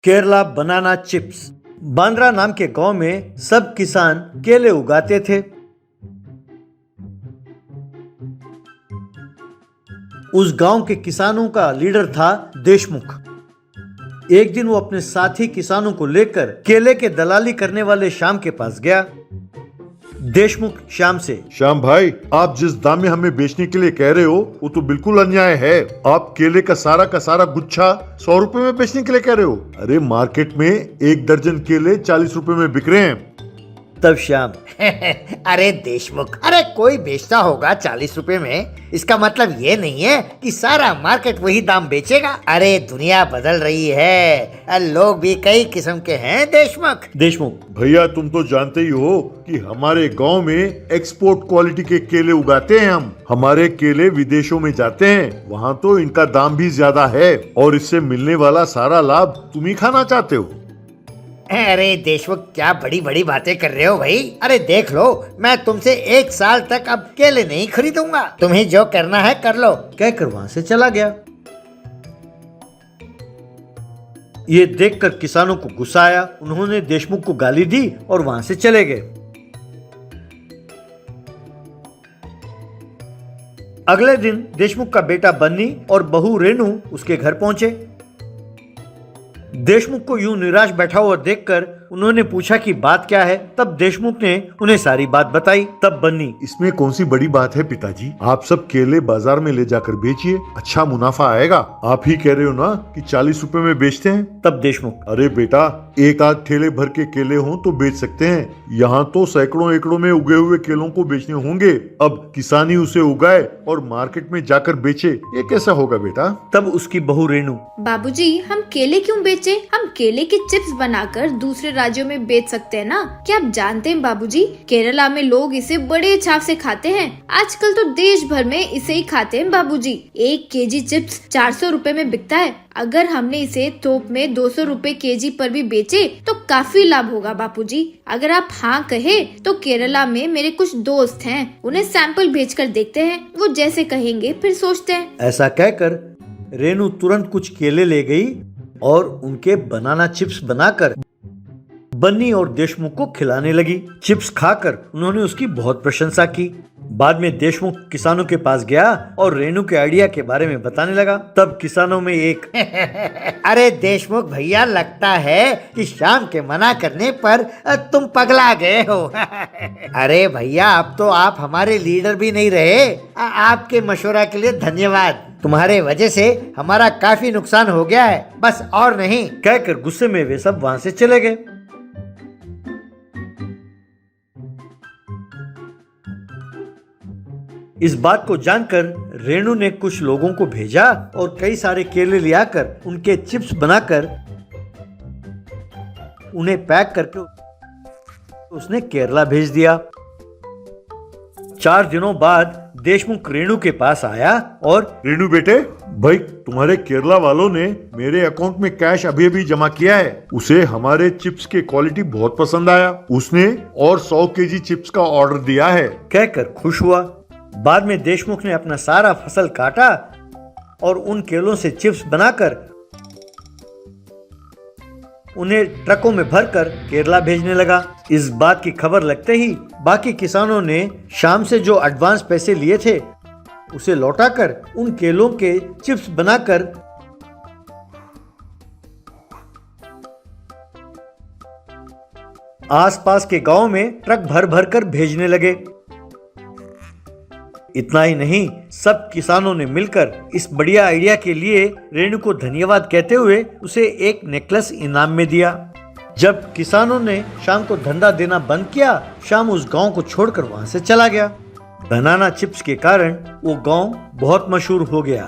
Kerala banana chips. Bandra नाम के गांव में सब किसान केले उगाते थे। उस गांव के किसानों का लीडर था देशमुख। एक दिन वो अपने साथी किसानों को लेकर केले के दलाली करने वाले श्याम के पास गया। देशमुख श्याम से, श्याम भाई, आप जिस दाम में हमें बेचने के लिए कह रहे हो वो तो बिल्कुल अन्याय है। आप केले का सारा गुच्छा 100 रुपए में बेचने के लिए कह रहे हो। अरे मार्केट में 1 दर्जन केले 40 रुपए में बिक रहे हैं। तब श्याम, अरे देशमुख, अरे कोई बेचता होगा 40 रुपए में, इसका मतलब ये नहीं है कि सारा मार्केट वही दाम बेचेगा। अरे दुनिया बदल रही है, लोग भी कई किस्म के हैं देशमुख। भैया तुम तो जानते ही हो कि हमारे गांव में एक्सपोर्ट क्वालिटी के केले उगाते हैं हम। हमारे केले विदेशों में जाते हैं, वहाँ तो इनका दाम भी ज्यादा है और इससे मिलने वाला सारा लाभ तुम ही खाना चाहते हो। अरे देशमुख, क्या बड़ी बड़ी बातें कर रहे हो भाई। अरे देख लो, मैं तुमसे 1 साल तक अब केले नहीं खरीदूंगा। तुम्हें जो करना है कर लो, कहकर वहां से चला गया। ये देखकर किसानों को गुस्सा आया। उन्होंने देशमुख को गाली दी और वहां से चले गए। अगले दिन देशमुख का बेटा बन्नी और बहू रेनू उसके घर पहुंचे। देशमुख को यूं निराश बैठा हुआ देखकर उन्होंने पूछा कि बात क्या है। तब देशमुख ने उन्हें सारी बात बताई। तब बन्नी, इसमें कौन सी बड़ी बात है पिताजी, आप सब केले बाजार में ले जाकर बेचिए, अच्छा मुनाफा आएगा। आप ही कह रहे हो ना कि 40 रुपए में बेचते हैं। तब देशमुख, अरे बेटा, 1 आध ठेले भर के केले हों तो बेच सकते हैं, यहाँ तो सैकड़ों एकड़ों में उगे हुए केलों को बेचने होंगे। अब किसानी उसे उगाए और मार्केट में जाकर बेचे, ये कैसा होगा बेटा। तब उसकी बहू रेनू, बाबूजी, हम केले क्यों बेचे? हम केले के चिप्स बनाकर दूसरे राज्यों में बेच सकते हैं ना। क्या आप जानते हैं बाबूजी, केरला में लोग इसे बड़े चाव से खाते हैं। आजकल तो देश भर में इसे ही खाते हैं बाबूजी। 1 केजी चिप्स 400 रुपए में बिकता है। अगर हमने इसे थोक में 200 रुपए केजी पर भी बेचे तो काफी लाभ होगा बापूजी। अगर आप हाँ कहे तो केरला में मेरे कुछ दोस्त हैं, उन्हें सैंपल भेजकर देखते हैं, वो जैसे कहेंगे फिर सोचते हैं। ऐसा कहकर रेनू तुरंत कुछ केले ले गई और उनके बनाना चिप्स बनाकर बन्नी और देशमुख को खिलाने लगी। चिप्स खाकर उन्होंने उसकी बहुत प्रशंसा की। बाद में देशमुख किसानों के पास गया और रेनू के आइडिया के बारे में बताने लगा। तब किसानों में एक अरे देशमुख भैया, लगता है कि शाम के मना करने पर तुम पगला गए हो। अरे भैया, अब तो आप हमारे लीडर भी नहीं रहे। आपके मशवरा के लिए धन्यवाद। तुम्हारे वजह से हमारा काफी नुकसान हो गया है, बस और नहीं। कहकर गुस्से में वे सब वहां से चले गए। इस बात को जानकर रेनू ने कुछ लोगों को भेजा और कई सारे केले लियाकर उनके चिप्स बनाकर उन्हें पैक करके उसने केरला भेज दिया। 4 दिनों बाद देशमुख रेनू के पास आया और, रेनू बेटे, भाई तुम्हारे केरला वालों ने मेरे अकाउंट में कैश अभी जमा किया है। उसे हमारे चिप्स के क्वालिटी बहुत पसंद आया, उसने और 100 केजी चिप्स का ऑर्डर दिया है। कहकर खुश हुआ। बाद में देशमुख ने अपना सारा फसल काटा और उन केलों से चिप्स बनाकर उन्हें ट्रकों में भरकर केरला भेजने लगा। इस बात की खबर लगते ही बाकी किसानों ने शाम से जो एडवांस पैसे लिए थे उसे लौटाकर उन केलों के चिप्स बनाकर आसपास के गांव में ट्रक भर भर कर भेजने लगे। इतना ही नहीं, सब किसानों ने मिलकर इस बढ़िया आइडिया के लिए रेनू को धन्यवाद कहते हुए उसे एक नेकलेस इनाम में दिया। जब किसानों ने शाम को धंधा देना बंद किया, शाम उस गांव को छोड़कर वहां से चला गया। बनाना चिप्स के कारण वो गांव बहुत मशहूर हो गया।